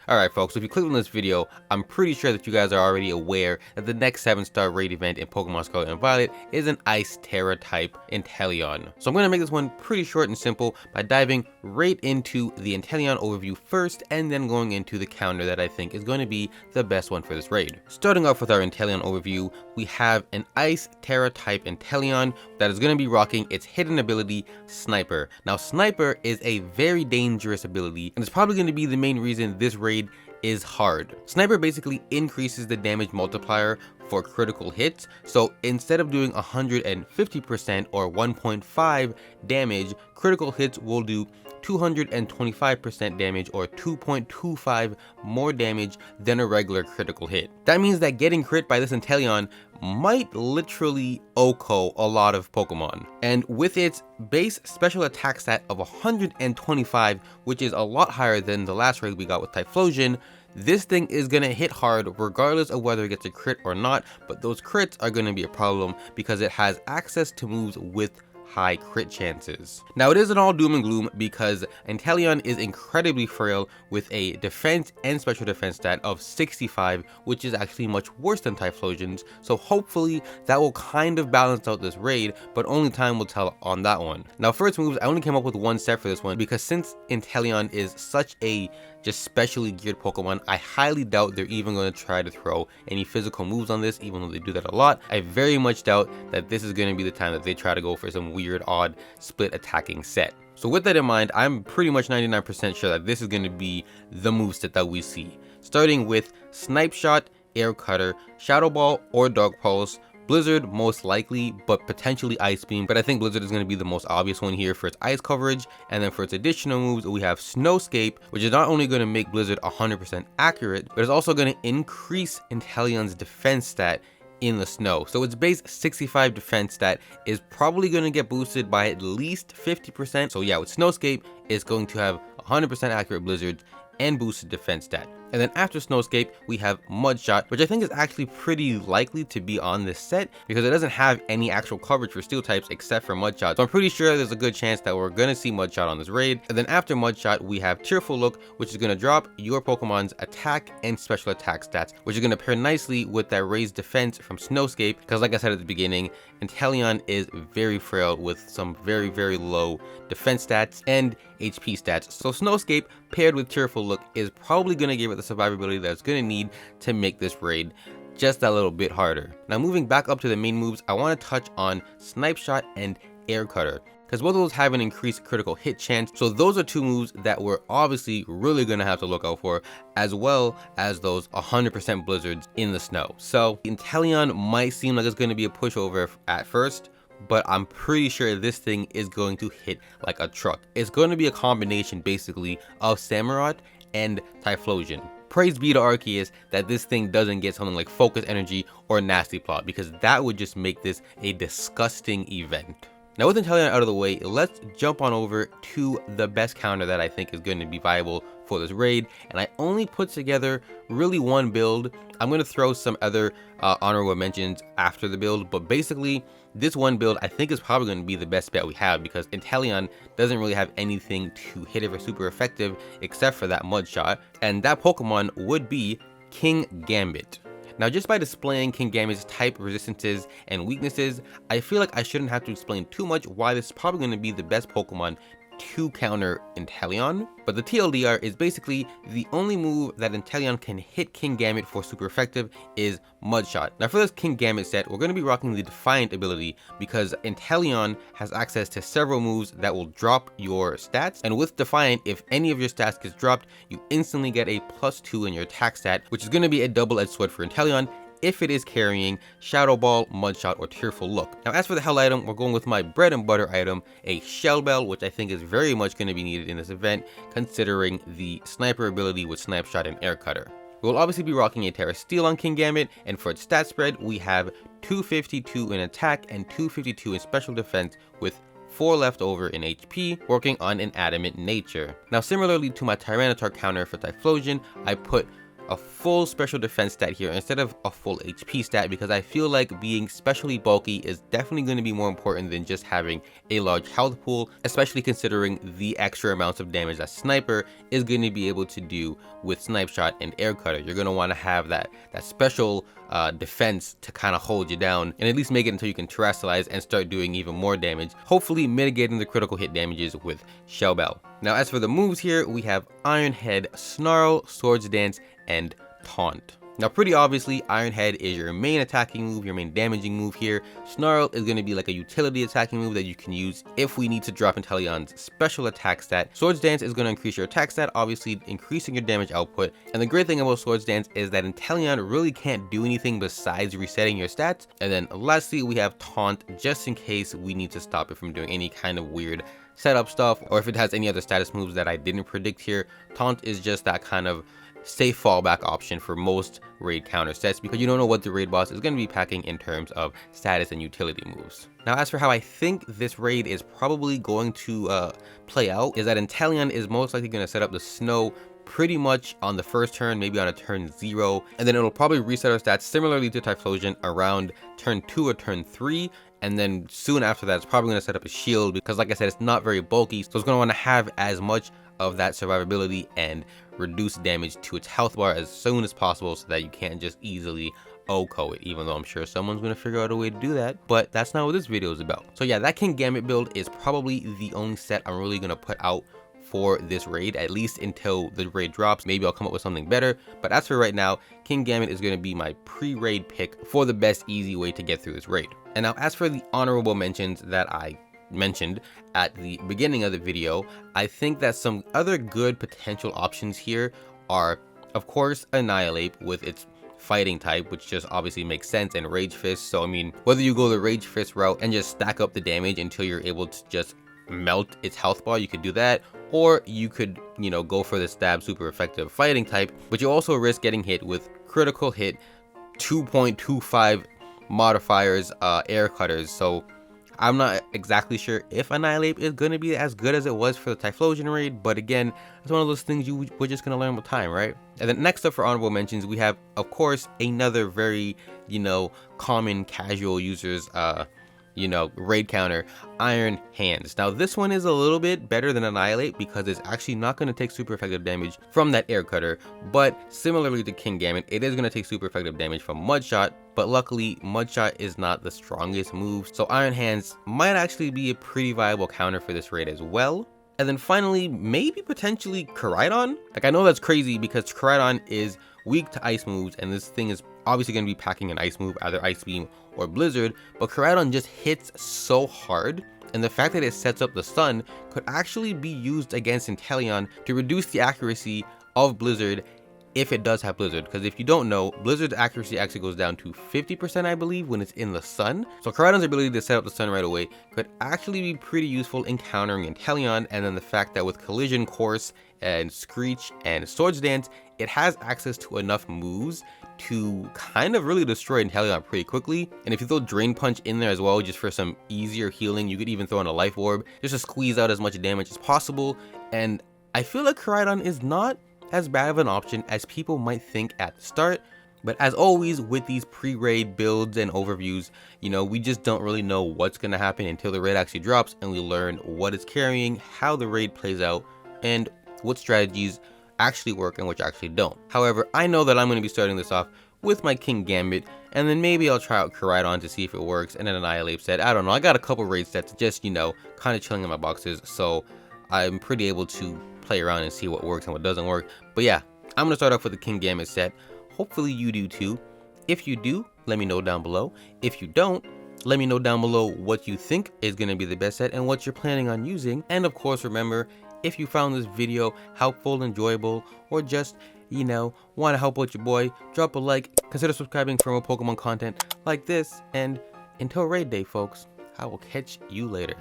Alright folks, so if you clicked on this video, I'm pretty sure that you guys are already aware that the next 7-star raid event in Pokemon Scarlet and Violet is an Ice Terra type Inteleon. So I'm going to make this one pretty short and simple by diving right into the Inteleon overview first and then going into the counter that I think is going to be the best one for this raid. Starting off with our Inteleon overview, we have an Ice Terra type Inteleon that is going to be rocking its hidden ability, Sniper. Now Sniper is a very dangerous ability and it's probably going to be the main reason this raid is hard. Sniper basically increases the damage multiplier for critical hits, so instead of doing 150% or 1.5 damage, critical hits will do 225% damage or 2.25 more damage than a regular critical hit. That means that getting crit by this Inteleon might literally OHKO a lot of Pokemon. And with its base special attack stat of 125, which is a lot higher than the last raid we got with Typhlosion, this thing is going to hit hard regardless of whether it gets a crit or not, but those crits are going to be a problem because it has access to moves with high crit chances. Now it isn't all doom and gloom because Inteleon is incredibly frail with a defense and special defense stat of 65, which is actually much worse than Typhlosion's, so hopefully that will kind of balance out this raid, but only time will tell on that one. Now for its moves, I only came up with one set for this one because since Inteleon is such a just specially geared Pokemon, I highly doubt they're even going to try to throw any physical moves on this, even though they do that a lot. I very much doubt that this is going to be the time that they try to go for some weird, odd, split attacking set. So with that in mind, I'm pretty much 99% sure that this is going to be the moveset that we see. Starting with Snipe Shot, Air Cutter, Shadow Ball, or Dark Pulse, Blizzard most likely, but potentially Ice Beam, but I think Blizzard is going to be the most obvious one here for its ice coverage. And then for its additional moves, we have Snowscape, which is not only going to make Blizzard 100% accurate, but it's also going to increase Inteleon's defense stat in the snow. So its base 65 defense stat is probably going to get boosted by at least 50%. So yeah, with Snowscape, it's going to have 100% accurate Blizzards and boosted defense stat. And then after Snowscape, we have Mudshot, which I think is actually pretty likely to be on this set because it doesn't have any actual coverage for steel types except for Mudshot. So I'm pretty sure there's a good chance that we're going to see Mudshot on this raid. And then after Mudshot, we have Tearful Look, which is going to drop your Pokemon's attack and special attack stats, which is going to pair nicely with that raised defense from Snowscape because like I said at the beginning, Inteleon is very frail with some very, very low defense stats and HP stats. So Snowscape paired with Tearful Look is probably going to give it the survivability that it's going to need to make this raid just a little bit harder. Now moving back up to the main moves, I want to touch on Snipe Shot and Air Cutter because both of those have an increased critical hit chance. So those are two moves that we're obviously really going to have to look out for, as well as those 100% blizzards in the snow. So Inteleon might seem like it's going to be a pushover at first, but I'm pretty sure this thing is going to hit like a truck. It's going to be a combination basically of Samurott and Typhlosion. Praise be to Arceus that this thing doesn't get something like Focus Energy or Nasty Plot because that would just make this a disgusting event. Now with Inteleon out of the way, let's jump on over to the best counter that I think is going to be viable for this raid, and I only put together really one build. I'm going to throw some other honorable mentions after the build, but basically this one build I think is probably going to be the best bet we have because Inteleon doesn't really have anything to hit it for super effective except for that Mudshot, and that Pokemon would be Kingambit. Now just by displaying Kingambit's type resistances and weaknesses, I feel like I shouldn't have to explain too much why this is probably going to be the best Pokemon to counter Inteleon, but the TLDR is basically the only move that Inteleon can hit Kingambit for super effective is Mudshot. Now for this Kingambit set, we're going to be rocking the Defiant ability because Inteleon has access to several moves that will drop your stats, and with Defiant, if any of your stats gets dropped, you instantly get a +2 in your attack stat, which is going to be a double-edged sword for Inteleon if it is carrying Shadow Ball, Mudshot, or Tearful Look. Now as for the Hell item, we're going with my bread and butter item, a Shell Bell, which I think is very much going to be needed in this event, considering the Sniper ability with Snipe Shot and Air Cutter. We'll obviously be rocking a Terra Steel on Kingambit, and for its stat spread, we have 252 in attack and 252 in special defense with 4 left over in HP, working on an adamant nature. Now similarly to my Tyranitar counter for Typhlosion, I put a full special defense stat here instead of a full HP stat, because I feel like being specially bulky is definitely going to be more important than just having a large health pool, especially considering the extra amounts of damage that Sniper is going to be able to do with Snipe Shot and Air Cutter. You're going to want to have that special defense to kind of hold you down and at least make it until you can terrestrialize and start doing even more damage, hopefully mitigating the critical hit damages with Shell Bell. Now as for the moves here, we have Iron Head, Snarl, Swords Dance, and Taunt. Now pretty obviously, Iron Head is your main attacking move, your main damaging move here. Snarl is going to be like a utility attacking move that you can use if we need to drop Inteleon's special attack stat. Swords Dance is going to increase your attack stat, obviously increasing your damage output. And the great thing about Swords Dance is that Inteleon really can't do anything besides resetting your stats. And then lastly, we have Taunt, just in case we need to stop it from doing any kind of weird setup stuff, or if it has any other status moves that I didn't predict here. Taunt is just that kind of safe fallback option for most raid counter sets, because you don't know what the raid boss is going to be packing in terms of status and utility moves. Now as for how I think this raid is probably going to play out, is that Inteleon is most likely going to set up the snow pretty much on the first turn, maybe on a turn 0, and then it'll probably reset our stats similarly to Typhlosion around turn 2 or turn 3. And then soon after that, it's probably going to set up a shield, because like I said, it's not very bulky, so it's going to want to have as much of that survivability and reduce damage to its health bar as soon as possible, so that you can't just easily OHKO it, even though I'm sure someone's going to figure out a way to do that, but that's not what this video is about. So yeah, that Kingambit build is probably the only set I'm really going to put out for this raid, at least until the raid drops. Maybe I'll come up with something better, but as for right now, Kingambit is going to be my pre-raid pick for the best easy way to get through this raid. And now as for the honorable mentions that I mentioned at the beginning of the video, I think that some other good potential options here are, of course, Annihilape with its fighting type, which just obviously makes sense, and Rage Fist. So I mean, whether you go the Rage Fist route and just stack up the damage until you're able to just melt its health bar, you could do that, or you could, you know, go for the stab super effective fighting type, but you also risk getting hit with critical hit 2.25 modifiers, air cutters. So I'm not exactly sure if Annihilape is going to be as good as it was for the Typhlosion raid, but again, it's one of those things we're just going to learn with time, right? And then next up for honorable mentions, we have, of course, another very, you know, common casual users, you know, raid counter, Iron Hands. Now this one is a little bit better than Annihilape because it's actually not going to take super effective damage from that air cutter, but similarly to Kingambit, it is going to take super effective damage from Mudshot, but luckily Mudshot is not the strongest move, so Iron Hands might actually be a pretty viable counter for this raid as well. And then finally, maybe potentially Koraidon. Like, I know that's crazy because Koraidon is weak to ice moves, and this thing is obviously going to be packing an ice move, either Ice Beam or Blizzard, but Koraidon just hits so hard, and the fact that it sets up the sun could actually be used against Inteleon to reduce the accuracy of Blizzard if it does have Blizzard, because if you don't know, Blizzard's accuracy actually goes down to 50%, I believe, when it's in the sun. So Koraidon's ability to set up the sun right away could actually be pretty useful in countering Inteleon, and then the fact that with Collision Course and Screech and Swords Dance, it has access to enough moves to kind of really destroy Inteleon pretty quickly. And if you throw Drain Punch in there as well, just for some easier healing, you could even throw in a Life Orb just to squeeze out as much damage as possible. And I feel like Koraidon is not as bad of an option as people might think at the start, but as always with these pre-raid builds and overviews, you know, we just don't really know what's going to happen until the raid actually drops and we learn what it's carrying, how the raid plays out, and what strategies actually work and which actually don't. However, I know that I'm going to be starting this off with my Kingambit, and then maybe I'll try out Koraidon to see if it works, and then Annihilape set. I don't know, I got a couple raid sets just, you know, kind of chilling in my boxes, so I'm pretty able to play around and see what works and what doesn't work. But yeah, I'm gonna start off with the Kingambit set. Hopefully you do too. If you do, let me know down below. If you don't, let me know down below what you think is gonna be the best set and what you're planning on using. And of course, remember, if you found this video helpful, enjoyable, or just, you know, want to help out your boy, drop a like, consider subscribing for more Pokemon content like this, and until raid day, folks, I will catch you later.